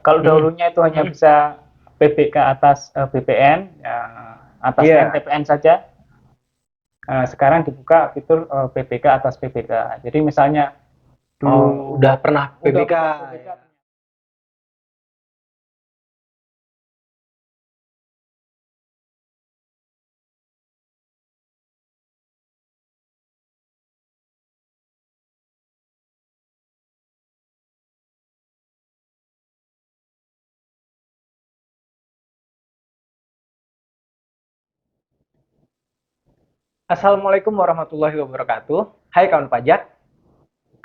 Kalau dahulunya itu hanya bisa PBK atas BPN, atasnya TPN saja. Sekarang dibuka fitur PBK atas PBK. Jadi misalnya dulu udah pernah PBK. Assalamualaikum warahmatullahi wabarakatuh. Hai kawan pajak,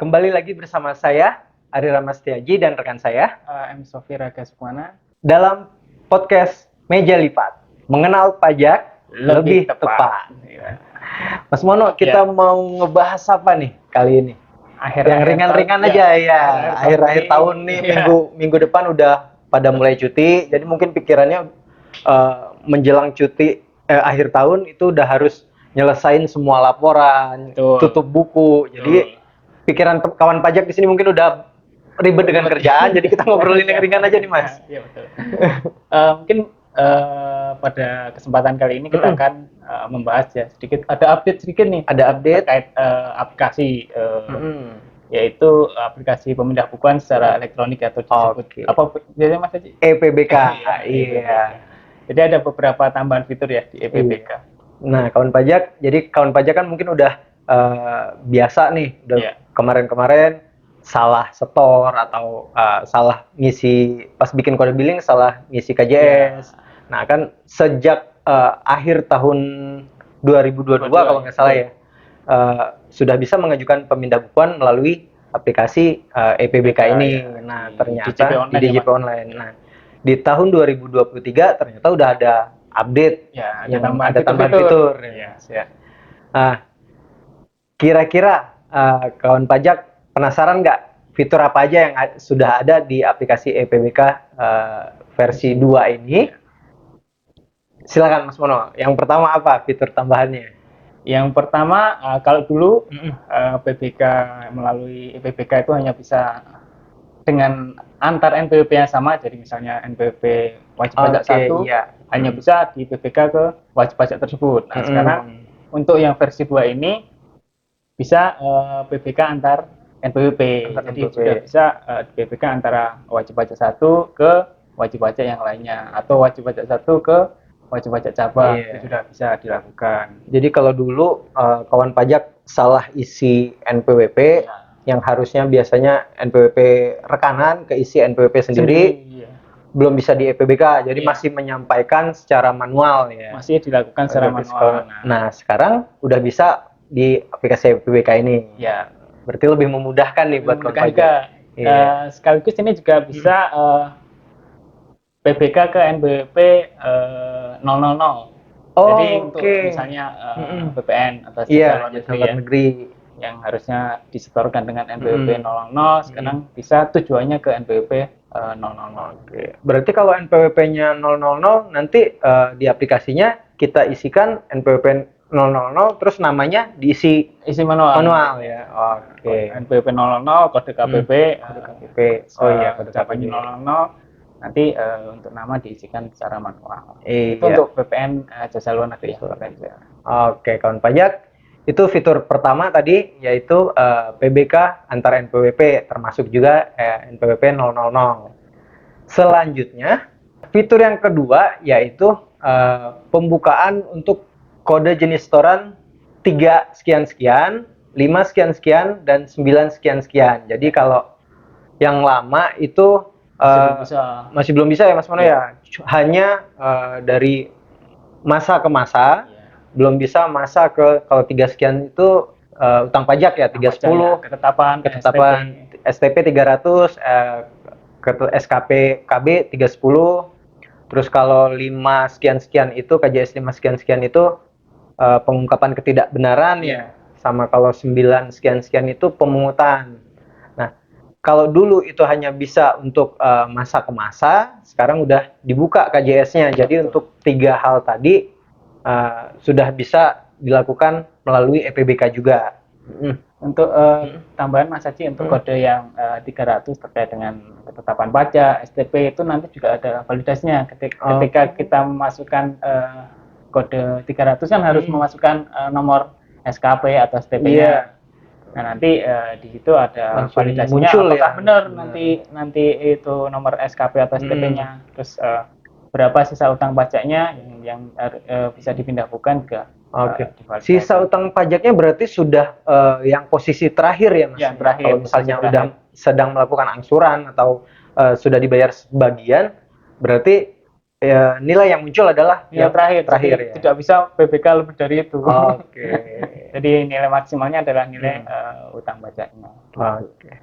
kembali lagi bersama saya Ari Ramastiaji dan rekan saya M. Sofi Raga Sukmana dalam podcast Meja Lipat, mengenal pajak lebih tepat. Mas Mono, kita mau ngebahas apa nih kali ini? Yang ringan-ringan aja ya. Akhir-akhir tahun nih, minggu depan udah pada mulai cuti, jadi mungkin pikirannya menjelang cuti akhir tahun itu udah harus nyelesain semua laporan, tutup buku. Jadi pikiran kawan pajak di sini mungkin udah ribet dengan kerjaan, jadi kita ngobrolin yang ringan aja nih, Mas. Iya, betul. Mungkin pada kesempatan kali ini kita akan membahas ya sedikit, ada update sedikit nih. Ada update terkait aplikasi yaitu aplikasi pemindah bukuan secara elektronik atau disebut apa jadi Mas Haji? EPBK. Iya. Jadi ada beberapa tambahan fitur ya di EPBK. Nah, kawan pajak, jadi kawan pajak kan mungkin udah biasa nih, kemarin-kemarin salah setor atau salah ngisi pas bikin kode billing, salah ngisi KJS. Nah, kan sejak akhir tahun 2022 kalau nggak salah ya, sudah bisa mengajukan pemindah bukuan melalui aplikasi EPBK ini. Nah, ternyata di DJP Online. Nah, di tahun 2023 ternyata udah ada update, ada tambahan fitur. Kira-kira kawan pajak penasaran nggak fitur apa aja yang sudah ada di aplikasi EPBK versi 2 ini? Silakan Mas Mono. Yang pertama apa fitur tambahannya? Yang pertama, kalau dulu PBK melalui EPBK itu hanya bisa dengan antar NPWP yang sama, jadi misalnya NPWP wajib pajak satu hanya bisa di PBK ke wajib pajak tersebut. Nah, sekarang untuk yang versi 2 ini bisa PBK antar NPWP. Jadi sudah bisa di PBK antara wajib pajak satu ke wajib pajak yang lainnya, atau wajib pajak satu ke wajib pajak cabang. Itu sudah bisa dilakukan. Jadi kalau dulu kawan pajak salah isi NPWP, yang harusnya biasanya NPWP rekanan keisi NPWP sendiri, belum bisa di EPBK, jadi masih menyampaikan secara manual ya. Masih dilakukan secara manual. Nah, sekarang udah bisa di aplikasi EPBK ini. Ya. Berarti lebih memudahkan nih buat kawan pajak. Sekaligus ini juga bisa PBK ke NPWP 000. Jadi untuk misalnya BPN atau jasa negeri yang harusnya disetorkan dengan NPWP 000, sekarang bisa tujuannya ke NPWP 000. Berarti kalau NPWP-nya 000, nanti di aplikasinya kita isikan NPWP 000, terus namanya diisi manual ya. NPWP 000, kode KPP. Kode KPP 000. Nanti untuk nama diisikan secara manual. Itu untuk BPN jasa luar negeri. Oke, kawan pajak. Itu fitur pertama tadi, yaitu PBK antar NPWP, termasuk juga NPWP 000. Selanjutnya, fitur yang kedua yaitu pembukaan untuk kode jenis setoran 3 sekian-sekian, 5 sekian-sekian, dan 9 sekian-sekian. Jadi kalau yang lama itu masih belum bisa ya Mas Mono ya. Hanya dari masa ke masa, belum bisa masa ke, kalau 3 sekian itu utang pajak ya 310, ketetapan STP 300, SKP KB 310. Terus kalau 5 sekian-sekian itu KJS 5 sekian-sekian itu pengungkapan ketidakbenaran ya. Sama kalau 9 sekian-sekian itu pemungutan. Kalau dulu itu hanya bisa untuk masa ke masa, sekarang udah dibuka KJS-nya. Jadi untuk 3 hal tadi sudah bisa dilakukan melalui EPBK juga. Untuk tambahan Mas Haji untuk kode yang 300 terkait dengan ketetapan pajak, STP itu nanti juga ada validasinya. Ketika kita memasukkan kode 300 kan harus memasukkan nomor SKP atau STP-nya. Nah, nanti di situ ada Langsung validasinya muncul apakah ya. benar nanti itu nomor SKP atau STP-nya. Terus berapa sisa utang pajaknya yang bisa dipindahkan juga. Oke. Sisa utang pajaknya berarti sudah yang posisi terakhir ya Mas? Ya, terakhir. Kalau misalnya udah sedang melakukan angsuran atau sudah dibayar sebagian, berarti nilai yang muncul adalah yang terakhir ya. Tidak bisa PBK lebih dari itu. Oke. Jadi nilai maksimalnya adalah nilai utang pajaknya. Oke.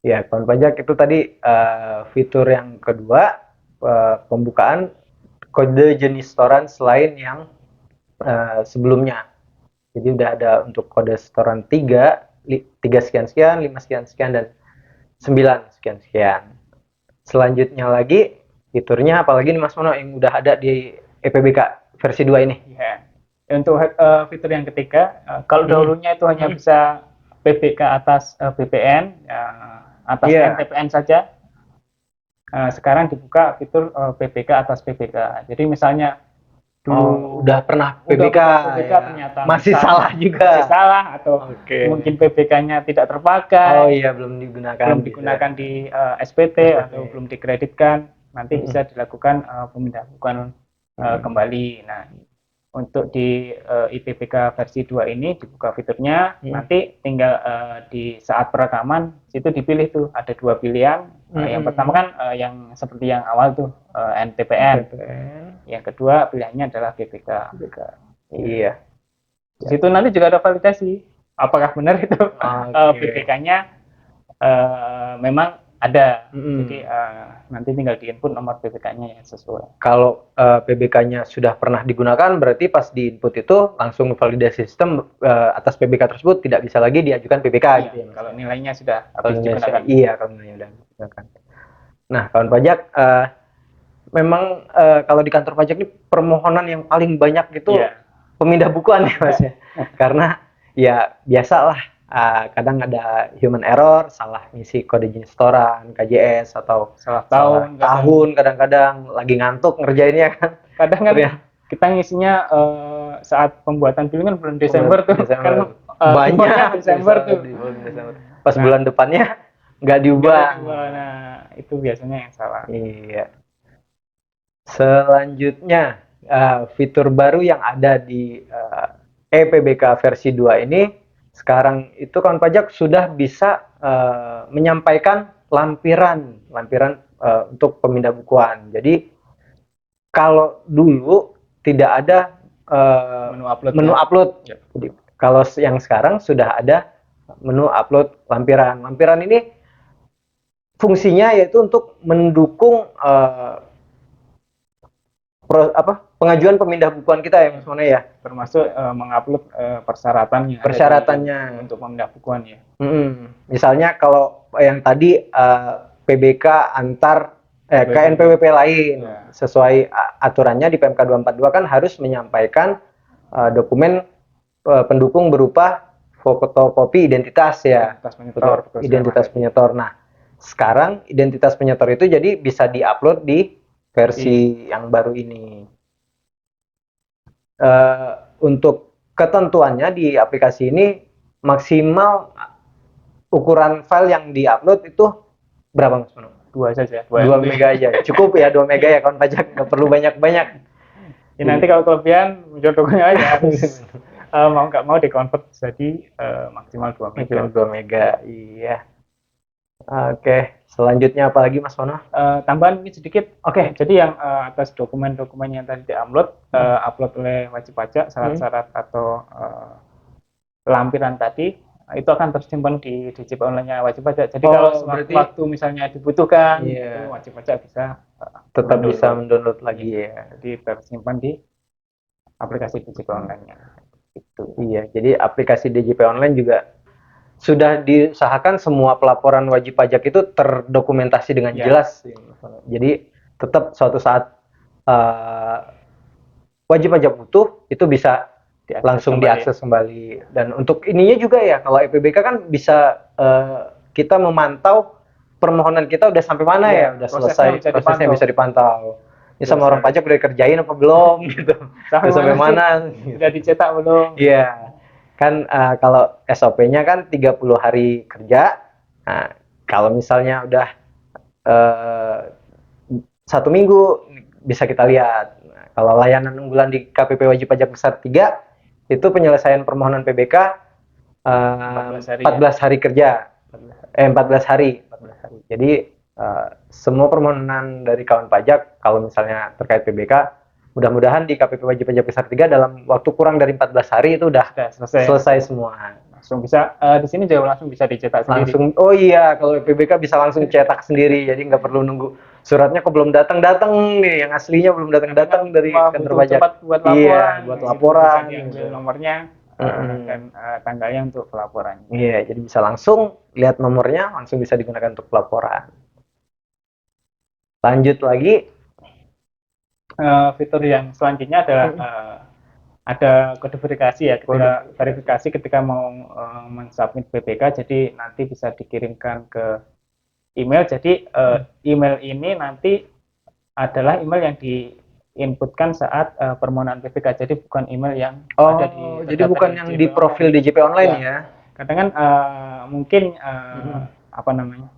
Ya, kawan pajak itu tadi fitur yang kedua, pembukaan kode jenis setoran selain yang sebelumnya. Jadi udah ada untuk kode setoran 3 sekian sekian, 5 sekian sekian, dan 9 sekian sekian. Selanjutnya lagi fiturnya apalagi nih Mas Mono yang udah ada di EPBK versi 2 ini? Ya. Untuk fitur yang ketiga, kalau dahulunya itu hanya bisa PBK atas BPN, atas NTPN saja. Sekarang dibuka fitur PBK atas PBK. Jadi misalnya udah pernah PBK ternyata masih salah juga. Masih salah atau mungkin PBK-nya tidak terpakai. Oh iya, belum digunakan di SPT atau belum dikreditkan. Nanti bisa dilakukan pemindahan kembali. Nah, untuk di IPBK versi 2 ini dibuka fiturnya, nanti tinggal di saat perekaman situ dipilih tuh ada 2 pilihan. Yang pertama kan yang seperti yang awal tuh NTPN. Yang kedua pilihannya adalah PBK. Iya. Di situ nanti juga ada validasi apakah benar itu PBK-nya memang ada. Jadi nanti tinggal diinput nomor PBK-nya yang sesuai. Kalau PBK-nya sudah pernah digunakan, berarti pas diinput itu langsung validasi sistem atas PBK tersebut tidak bisa lagi diajukan PBK gitu ya. Kalau nilainya sudah habis digunakan. Iya, kalau nilainya sudah digunakan. Nah, kawan pajak, memang kalau di kantor pajak ini permohonan yang paling banyak itu pemindah bukuan ya Mas ya. Karena ya biasalah. Kadang ada human error, salah ngisi kode jenis setoran, KJS, atau salah tahun, kadang-kadang lagi ngantuk ngerjainnya kan. Kadang kan kita ngisinya saat pembuatan film kan bulan Desember tuh. Kan banyak Desember tuh. Pas bulan depannya nggak diubah. Nah, itu biasanya yang salah. Iya. Selanjutnya, fitur baru yang ada di EPBK versi 2 ini, sekarang itu kawan pajak sudah bisa menyampaikan lampiran untuk pemindah bukuan. Jadi kalau dulu tidak ada menu upload. Jadi, kalau yang sekarang sudah ada menu upload lampiran. Lampiran ini fungsinya yaitu untuk mendukung pengajuan pemindah bukuan kita ya Mas Mona ya, termasuk mengupload persyaratannya untuk pemindah bukuan ya. Misalnya kalau yang tadi PBK antar ke NPWP lain, sesuai aturannya di PMK 242 kan harus menyampaikan dokumen pendukung berupa fotokopi identitas ya, identitas penyetor. Nah, sekarang identitas penyetor itu jadi bisa diupload di versi yang baru ini. Untuk ketentuannya di aplikasi ini maksimal ukuran file yang diupload itu berapa Mas Mano? 2 saja. 2 mega aja. Cukup ya 2 mega ya kawan pajak, nggak perlu banyak-banyak. Ya, nanti kalau kelebihan jodohnya aja harus mau nggak mau dikonvert jadi maksimal 2 mega. Maksimal 2 mega, iya. Oke, selanjutnya apa lagi Mas Mono? Tambahan ini sedikit. Jadi yang atas dokumen-dokumen yang tadi di-upload, upload oleh wajib pajak, syarat-syarat atau lampiran tadi, itu akan tersimpan di DJP online-nya wajib pajak. Jadi kalau waktu misalnya dibutuhkan, itu wajib pajak bisa tetap bisa mendownload lagi ya. Jadi tersimpan di aplikasi DJP online-nya. Gitu. Iya, jadi aplikasi DJP online juga sudah diusahakan semua pelaporan wajib pajak itu terdokumentasi dengan jelas. Jadi tetap suatu saat wajib pajak butuh itu bisa langsung diakses kembali. Dan untuk ininya juga ya, kalau EPBK kan bisa kita memantau permohonan kita udah sampai mana ya, udah selesai, prosesnya bisa dipantau. Ini sama orang pajak udah kerjain apa belum gitu, sampai mana, udah dicetak belum? Iya, kan kalau SOP-nya kan 30 hari kerja. Nah, kalau misalnya udah 1 minggu bisa kita lihat. Nah, kalau layanan unggulan di KPP Wajib Pajak Besar 3 itu penyelesaian permohonan PBK 14 hari kerja. 14 hari. Jadi semua permohonan dari kawan pajak kalau misalnya terkait PBK, mudah-mudahan di KPP Wajib Pajak Besar 3 dalam waktu kurang dari 14 hari itu udah selesai semua. Langsung bisa di sini juga langsung bisa dicetak sendiri. Langsung, oh iya, kalau PBK bisa langsung cetak sendiri, jadi nggak perlu nunggu suratnya kok belum datang nih, yang aslinya belum datang dari kantor pajak. Buat laporan, iya, buat laporan. Bisa diambil nomornya dan tanggalnya untuk pelaporan. Iya, jadi bisa langsung lihat nomornya, langsung bisa digunakan untuk pelaporan. Lanjut lagi, fitur yang selanjutnya adalah ada kode verifikasi ya, verifikasi ketika mau mensubmit PPK, jadi nanti bisa dikirimkan ke email. Jadi email ini nanti adalah email yang diinputkan saat permohonan PPK, jadi bukan email yang ada di jadi bukan yang di profil DJP online ya. Kadang kan mungkin apa namanya,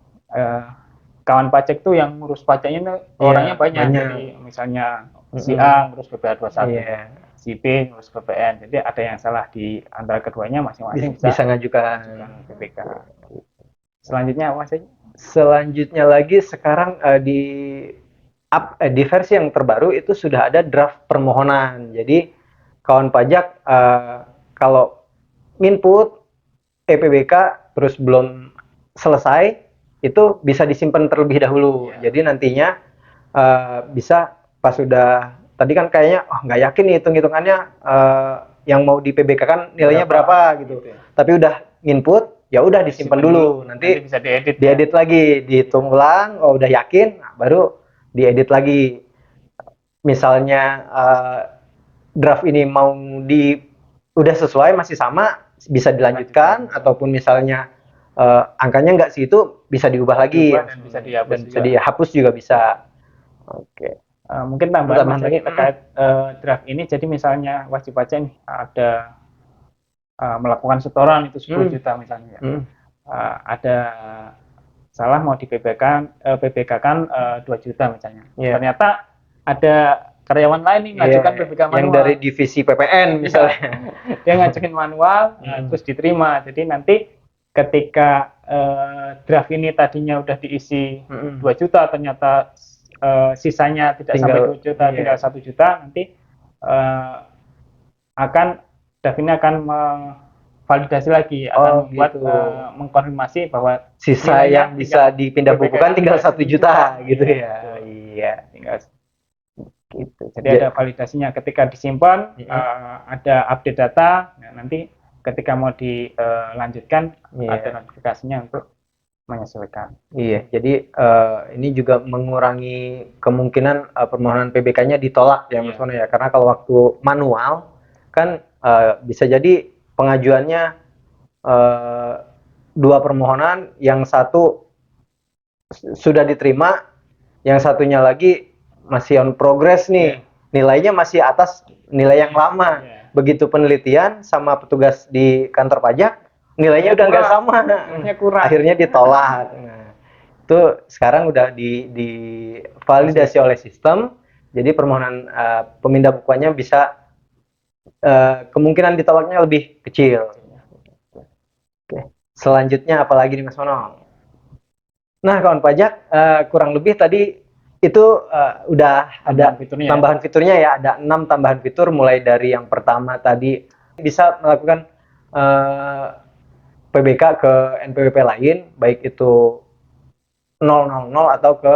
kawan pajak tuh yang ngurus pajaknya orangnya banyak. Jadi misalnya si A ngurus BPH 21, si B ngurus BPN, jadi ada yang salah di antara keduanya, masing-masing bisa ngajukan PPK. Selanjutnya apa sih? Selanjutnya lagi sekarang di versi yang terbaru itu sudah ada draft permohonan. Jadi kawan pajak kalau input EPBK terus belum selesai, itu bisa disimpan terlebih dahulu. Jadi nantinya bisa pas sudah, tadi kan kayaknya nggak yakin nih hitung-hitungannya yang mau di PBK kan nilainya berapa gitu. Tapi udah input, ya udah disimpan dulu. Nanti bisa diedit lagi, dihitung ulang, oh udah yakin, baru diedit lagi. Misalnya draft ini mau udah sesuai, masih sama, bisa dilanjutkan, ataupun misalnya angkanya nggak segitu, bisa diubah lagi dan bisa dihapus juga bisa. Oke. Mungkin tambahan lagi terkait draft ini. Jadi misalnya wajib pajak nih ada melakukan setoran itu 10 juta misalnya, ada salah mau di PPK kan 2 juta misalnya. Ternyata ada karyawan lain nih ngajukan PPK manual yang dari divisi PPN misalnya. Dia ngajukin manual, terus diterima. Jadi nanti ketika draft ini tadinya udah diisi 2 juta, ternyata sisanya tidak sampai 2 juta, tinggal 1 juta, nanti draft ini akan validasi lagi, akan membuat mengkonfirmasi bahwa sisa yang bisa dipindah bukukan tinggal 1 juta gitu ya. Iya, tinggal gitu. Jadi ada validasinya ketika disimpan, ada update data. Nah, nanti ketika mau dilanjutkan ada notifikasinya untuk menyesuaikan. Iya, jadi ini juga mengurangi kemungkinan permohonan PBK-nya ditolak ya Mas Mono ya, karena kalau waktu manual kan bisa jadi pengajuannya 2 permohonan, yang satu sudah diterima, yang satunya lagi masih on progress nih, nilainya masih atas nilai yang lama. Begitu penelitian sama petugas di kantor pajak, nilainya udah nggak sama, akhirnya ditolak. Nah, itu sekarang udah di validasi oleh sistem, jadi permohonan pemindah bukuannya bisa kemungkinan ditolaknya lebih kecil. Oke. Selanjutnya apalagi nih Mas Mono? Nah, kawan pajak, kurang lebih tadi itu udah ada tambahan fiturnya ya, ada 6 tambahan fitur, mulai dari yang pertama tadi bisa melakukan PBK ke NPWP lain, baik itu 000 atau ke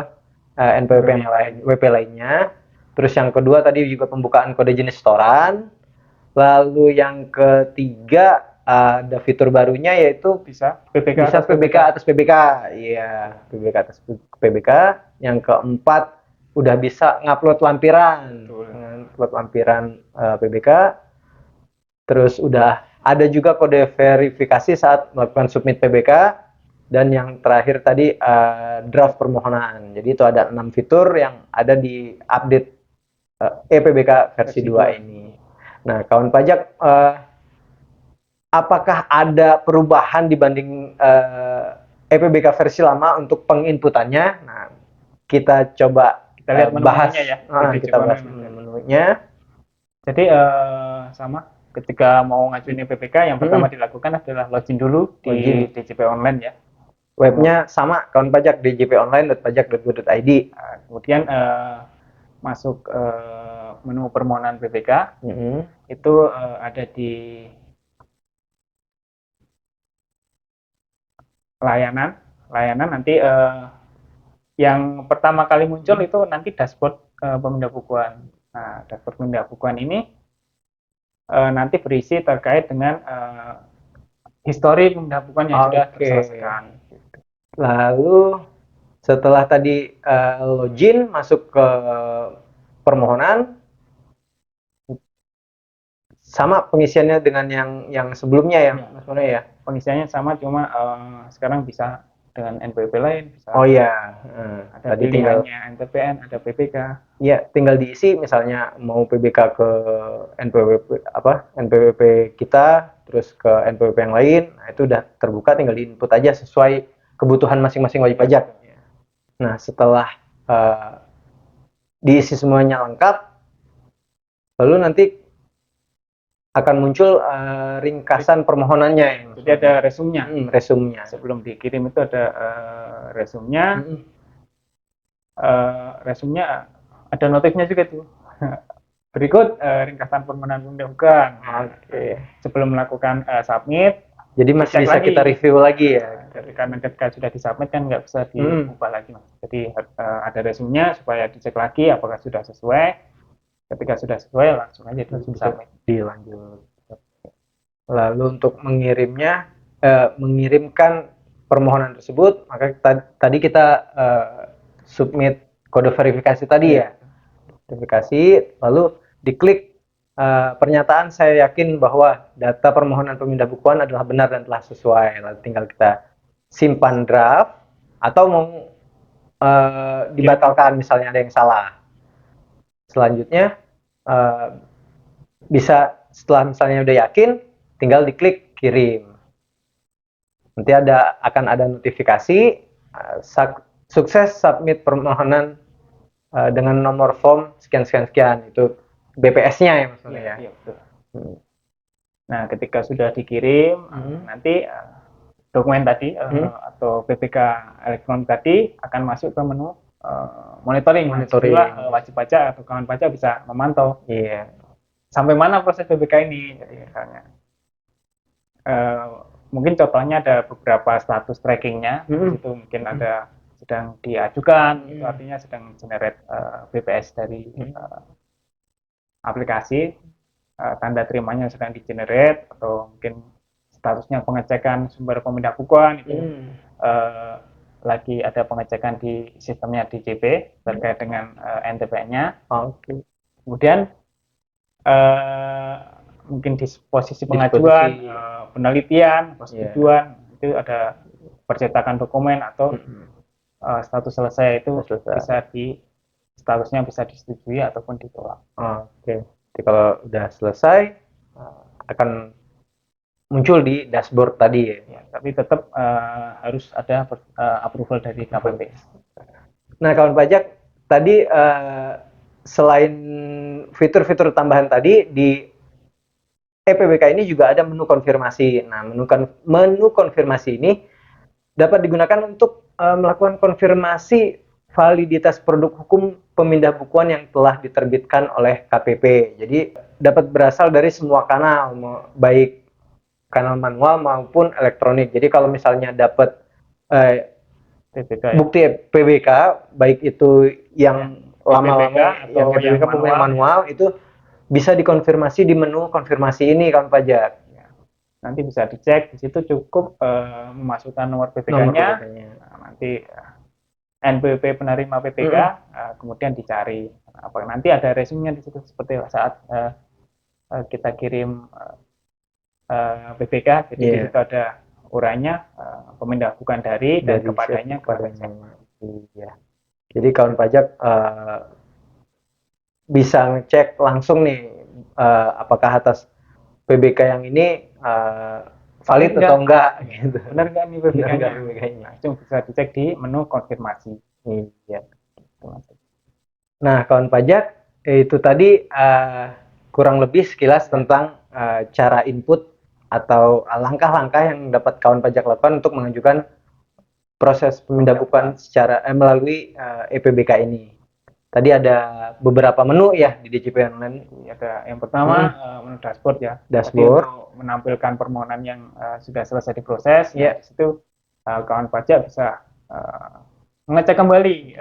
NPWP lainnya. Terus yang kedua tadi juga pembukaan kode jenis setoran. Lalu yang ketiga ada fitur barunya, yaitu bisa PBK atas PBK. Iya, PBK atas PBK. Yang keempat udah bisa ngupload lampiran, PBK. terus udah ada juga kode verifikasi saat melakukan submit PBK, dan yang terakhir tadi draft permohonan. Jadi itu ada 6 fitur yang ada di update EPBK versi 2 ini. Nah, kawan pajak, apakah ada perubahan dibanding EPBK versi lama untuk penginputannya? Nah, kita coba Kita lihat bahas menunya ya. kita bahas menunya. Jadi sama ketika mau ngajuin EPBK yang pertama dilakukan adalah login dulu di DJP online ya. Webnya sama, kawan pajak, djponline.pajak.go.id. Kemudian masuk menu permohonan PPK, itu ada di layanan nanti yang pertama kali muncul itu nanti dashboard pemindahan. Nah, dashboard pemindahan ini nanti berisi terkait dengan histori pemindahan yang sudah terselesaikan. Lalu setelah tadi login masuk ke permohonan, sama pengisiannya dengan yang sebelumnya ya, Mas Mono ya? Pengisiannya sama, cuma sekarang bisa dengan NPWP lain. Bisa ada tadi pilihannya NTPN, ada PPK. Iya, tinggal diisi misalnya mau PBK ke NPWP kita, terus ke NPWP yang lain, nah itu udah terbuka, tinggal diinput aja sesuai kebutuhan masing-masing wajib pajak. Nah, setelah diisi semuanya lengkap, lalu nanti akan muncul ringkasan permohonannya. Jadi ada resumnya. Resumnya. Sebelum dikirim itu ada resumnya. Resumnya ada notifnya juga tuh. Berikut ringkasan permohonan pemindahan. Sebelum melakukan submit. Jadi masih bisa kita review lagi ya. Karena ketika sudah disubmit kan nggak bisa diubah lagi, Mas. Jadi ada resumnya supaya dicek lagi apakah sudah sesuai. Ketika sudah sesuai langsung aja dilanjut. Lalu untuk mengirimkan permohonan tersebut, maka tadi kita submit kode verifikasi tadi ya. Verifikasi, lalu diklik pernyataan saya yakin bahwa data permohonan pemindah bukuan adalah benar dan telah sesuai. Lalu tinggal kita simpan draft, atau mau dibatalkan misalnya ada yang salah. Selanjutnya bisa setelah misalnya udah yakin, tinggal diklik kirim. Nanti akan ada notifikasi sukses submit permohonan dengan nomor form sekian. Itu BPS-nya ya maksudnya ya. Iya, betul. Nah, ketika sudah dikirim, nanti dokumen tadi atau PPK elektronik tadi akan masuk ke menu monitoring. Wajib pajak atau kawan pajak bisa memantau sampai mana proses PPK ini. Jadi misalnya mungkin contohnya ada beberapa status trackingnya, itu mungkin ada sedang diajukan, itu artinya sedang generate BPS dari aplikasi, tanda terimanya sedang di-generate, atau mungkin statusnya pengecekan sumber pemindah bukuan itu lagi ada pengecekan di sistemnya DJP terkait dengan NTPN-nya. Kemudian mungkin di posisi pengajuan, penelitian, persetujuan, itu ada percetakan dokumen atau status selesai, itu bisa statusnya bisa disetujui ataupun ditolak. Jadi kalau udah selesai akan muncul di dashboard tadi ya. Tapi tetap harus ada approval dari KPP. Nah, kawan pajak, tadi selain fitur-fitur tambahan tadi di EPBK ini juga ada menu konfirmasi. Nah, menu konfirmasi ini dapat digunakan untuk melakukan konfirmasi validitas produk hukum pemindah bukuan yang telah diterbitkan oleh KPP. Jadi dapat berasal dari semua kanal, baik kanal manual maupun elektronik. Jadi kalau misalnya dapat bukti PBK, baik itu yang lama-lama atau yang manual, itu bisa dikonfirmasi di menu konfirmasi ini, kawan pajak. Nanti bisa dicek, di situ cukup memasukkan nomor PPK-nya, nanti NPWP penerima PPK, kemudian dicari. Nanti ada resumenya di situ, seperti saat kita kirim PBK. Jadi di Iya. situ ada urainya pemindah bukan dari dan Dari kepadanya kepadanya. Iya. Jadi kawan pajak bisa ngecek langsung nih apakah atas PBK yang ini valid atau enggak gitu. Benar nggak nih Benar PBK-nya? nggak PBK-nya? Langsung bisa dicek di menu konfirmasi. Iya. Nah, kawan pajak itu tadi kurang lebih sekilas tentang cara input atau langkah-langkah yang dapat kawan pajak lakukan untuk mengajukan proses pemindahan secara melalui EPBK ini. Tadi ada beberapa menu ya di DJP Online. Ada yang pertama menu dashboard ya. Dashboard. Jadi untuk menampilkan permohonan yang sudah selesai diproses. Ya. Nah, di situ kawan pajak bisa mengecek kembali.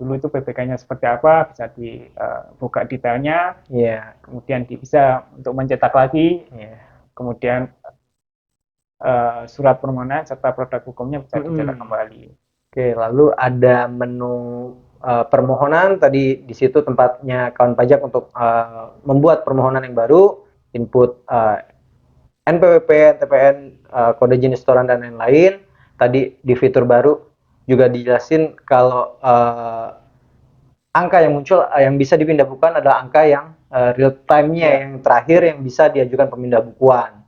Dulu itu PPK-nya seperti apa, bisa dibuka detailnya. Iya. Kemudian bisa untuk mencetak lagi. Iya. Kemudian surat permohonan serta produk hukumnya bisa dicetak kembali. Oke, lalu ada menu permohonan tadi di situ tempatnya kawan pajak untuk membuat permohonan yang baru, input NPWP, TPN, kode jenis setoran dan lain-lain. Tadi di fitur baru juga dijelasin kalau angka yang muncul yang bisa dipindah bukuan adalah angka yang real time-nya yang terakhir yang bisa diajukan pemindah bukuan.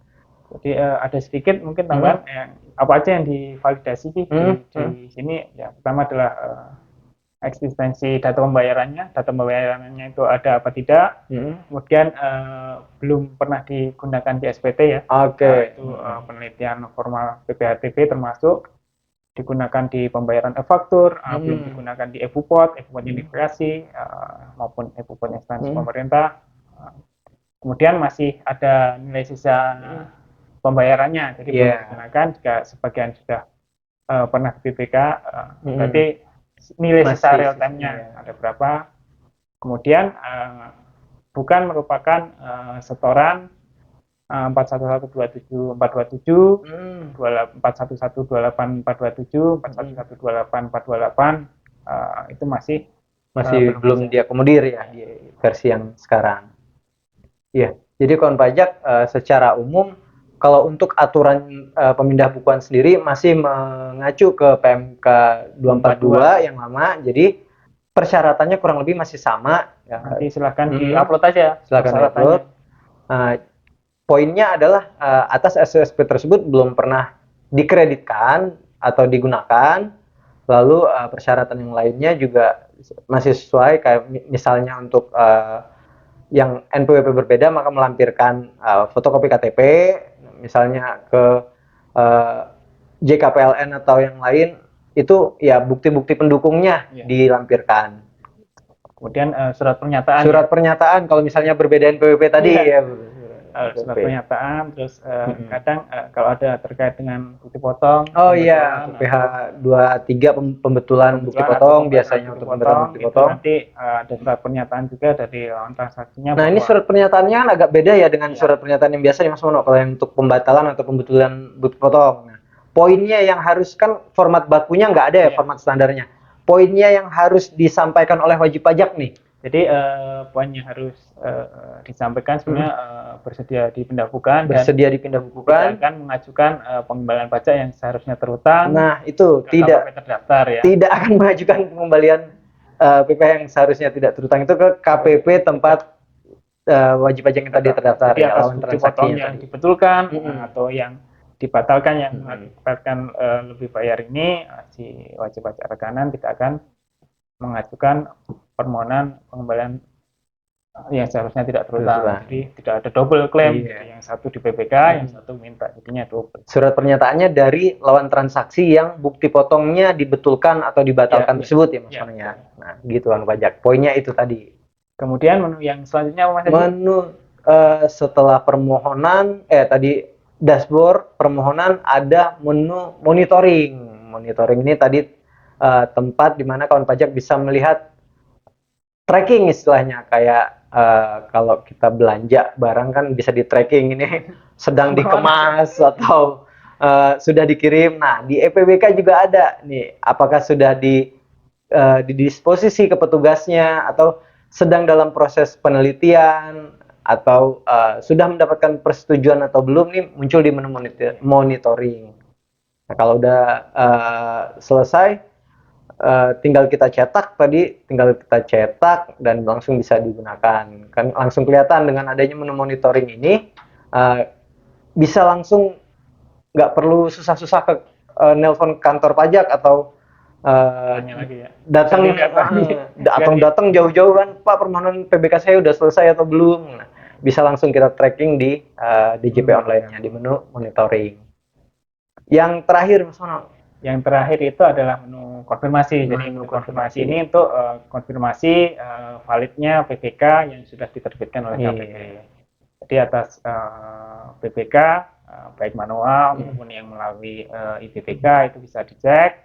Jadi ada sedikit mungkin tambahan yang apa aja yang divalidasi di sini. Ya, pertama adalah eksistensi data pembayarannya itu ada apa tidak. Kemudian belum pernah digunakan di SPT ya. Oke. Itu penelitian formal PPHTP termasuk digunakan di pembayaran e-faktur, belum digunakan di e-Bupot imigrasi maupun e-Bupot instansi pemerintah. Kemudian masih ada nilai sisa pembayarannya, jadi belum digunakan. Jika sebagian sudah pernah ke BPK, berarti nilai sisa real time-nya ada berapa. Kemudian bukan merupakan setoran 41127427, 41128427, 41128428, itu masih belum diakomodir ya di versi yang sekarang. Iya, jadi kawan pajak secara umum kalau untuk aturan pemindah bukuan sendiri masih mengacu ke PMK 242 yang lama, jadi persyaratannya kurang lebih masih sama. Ya. Nanti silakan di-upload aja. Silakan upload. Poinnya adalah atas SSP tersebut belum pernah dikreditkan atau digunakan, lalu persyaratan yang lainnya juga masih sesuai, kayak misalnya untuk yang NPWP berbeda maka melampirkan fotokopi KTP, misalnya ke JKPLN atau yang lain, itu ya bukti-bukti pendukungnya dilampirkan. Kemudian surat pernyataan. Surat pernyataan kalau misalnya berbeda NPWP tadi ya. Surat pernyataan, terus kadang kalau ada terkait dengan bukti potong. Oh iya, PH 23 pembetulan bukti potong biasanya untuk pembetulan bukti potong. Nanti ada surat pernyataan juga dari lawan transaksinya. Nah, ini surat pernyataannya kan agak beda ya dengan surat pernyataan yang biasa nih Mas Mono, kalau yang untuk pembatalan atau pembetulan bukti potong. Nah, poinnya yang harus, kan format bakunya nggak ada ya, format standarnya. Poinnya yang harus disampaikan oleh wajib pajak nih. Jadi poin yang harus disampaikan sebenarnya bersedia dipindah bukuan dan akan mengajukan pengembalian pajak yang seharusnya terhutang. Nah, itu tidak terdaftar ya. Tidak akan mengajukan pengembalian PPh yang seharusnya tidak terhutang itu ke KPP tempat wajib pajak yang tadi terdaftar. Jadi atas bukti potong yang dibetulkan atau yang dibatalkan yang mengakibatkan lebih bayar ini, si wajib pajak rekanan tidak akan mengajukan permohonan pengembalian yang seharusnya tidak terhutang. Jadi tidak ada double claim. Yang satu di PPK, yang satu minta, jadinya double. Surat pernyataannya dari lawan transaksi yang bukti potongnya dibetulkan atau dibatalkan tersebut ya maksudnya. Nah, gitu Bang Pajak. Poinnya itu tadi. Kemudian menu yang selanjutnya apa Mas? Menu setelah permohonan tadi dashboard permohonan ada menu monitoring. Monitoring ini tadi tempat di mana kawan pajak bisa melihat tracking istilahnya, kayak kalau kita belanja barang kan bisa di tracking ini sedang dikemas atau sudah dikirim. Nah, di EPBK juga ada nih, apakah sudah didisposisi ke petugasnya atau sedang dalam proses penelitian, atau sudah mendapatkan persetujuan atau belum nih muncul di menu monitoring. Nah, kalau udah selesai, tinggal kita cetak dan langsung bisa digunakan. Kan langsung kelihatan dengan adanya menu monitoring ini, bisa langsung nggak perlu susah-susah ke nelpon kantor pajak atau Tanya lagi ya. datang Bisa dilihat lagi. atau datang jauh-jauh kan, Pak, permohonan PBK saya udah selesai atau belum. Nah, bisa langsung kita tracking di DJP online-nya di menu monitoring. Yang terakhir, Mas Mono. Yang terakhir itu adalah menu konfirmasi. Jadi menu konfirmasi ini untuk konfirmasi validnya PBK yang sudah diterbitkan oleh KPP. Jadi atas PBK baik manual maupun yang melalui IPPK itu bisa dicek.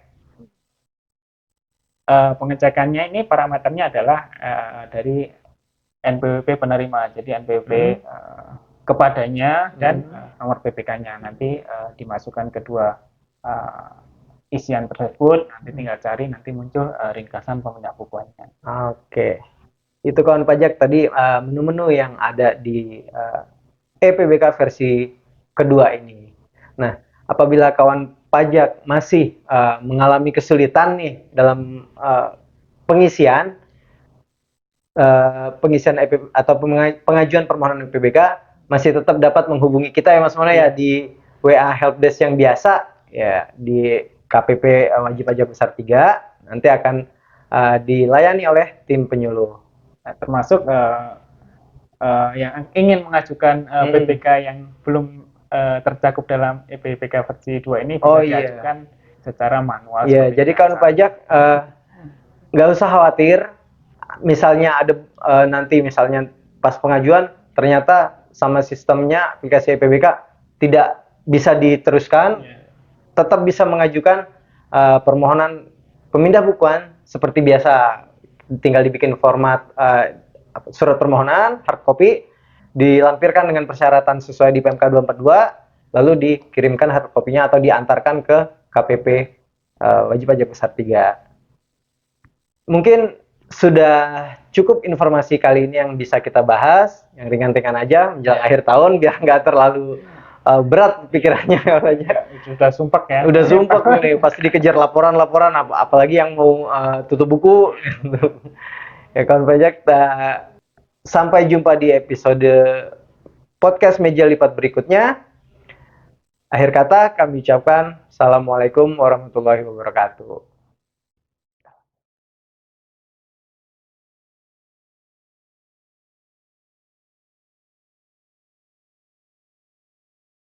Pengecekannya ini parameternya adalah dari NPWP penerima. Jadi NPWP kepadanya dan nomor PPK-nya nanti dimasukkan kedua isian tersebut, nanti tinggal cari, nanti muncul ringkasan penyapuannya. Oke, itu kawan pajak tadi menu-menu yang ada di EPBK versi kedua ini. Nah, apabila kawan pajak masih mengalami kesulitan nih dalam pengisian atau pengajuan permohonan EPBK, masih tetap dapat menghubungi kita ya Mas Mona ya di WA helpdesk yang biasa ya di KPP Wajib Pajak Besar 3, nanti akan dilayani oleh tim penyuluh. Nah, termasuk yang ingin mengajukan PPK yang belum tercakup dalam EPBK versi 2 ini bisa diajukan secara manual. Iya, jadi kawan pajak nggak usah khawatir. Misalnya ada nanti misalnya pas pengajuan ternyata sama sistemnya aplikasi EPBK tidak bisa diteruskan, tetap bisa mengajukan permohonan pemindah bukuan seperti biasa. Tinggal dibikin format surat permohonan hard copy, dilampirkan dengan persyaratan sesuai di PMK 242, lalu dikirimkan hard copy-nya atau diantarkan ke KPP Wajib Pajak Besar 3. Mungkin sudah cukup informasi kali ini yang bisa kita bahas, yang ringan-ringan aja menjelang akhir tahun biar nggak terlalu berat pikirannya. Sudah sumpek ya. Udah sumpek nih, pasti dikejar laporan-laporan, apalagi yang mau tutup buku. Ya kawan pajak, sampai jumpa di episode podcast Meja Lipat berikutnya. Akhir kata kami ucapkan Assalamualaikum warahmatullahi wabarakatuh.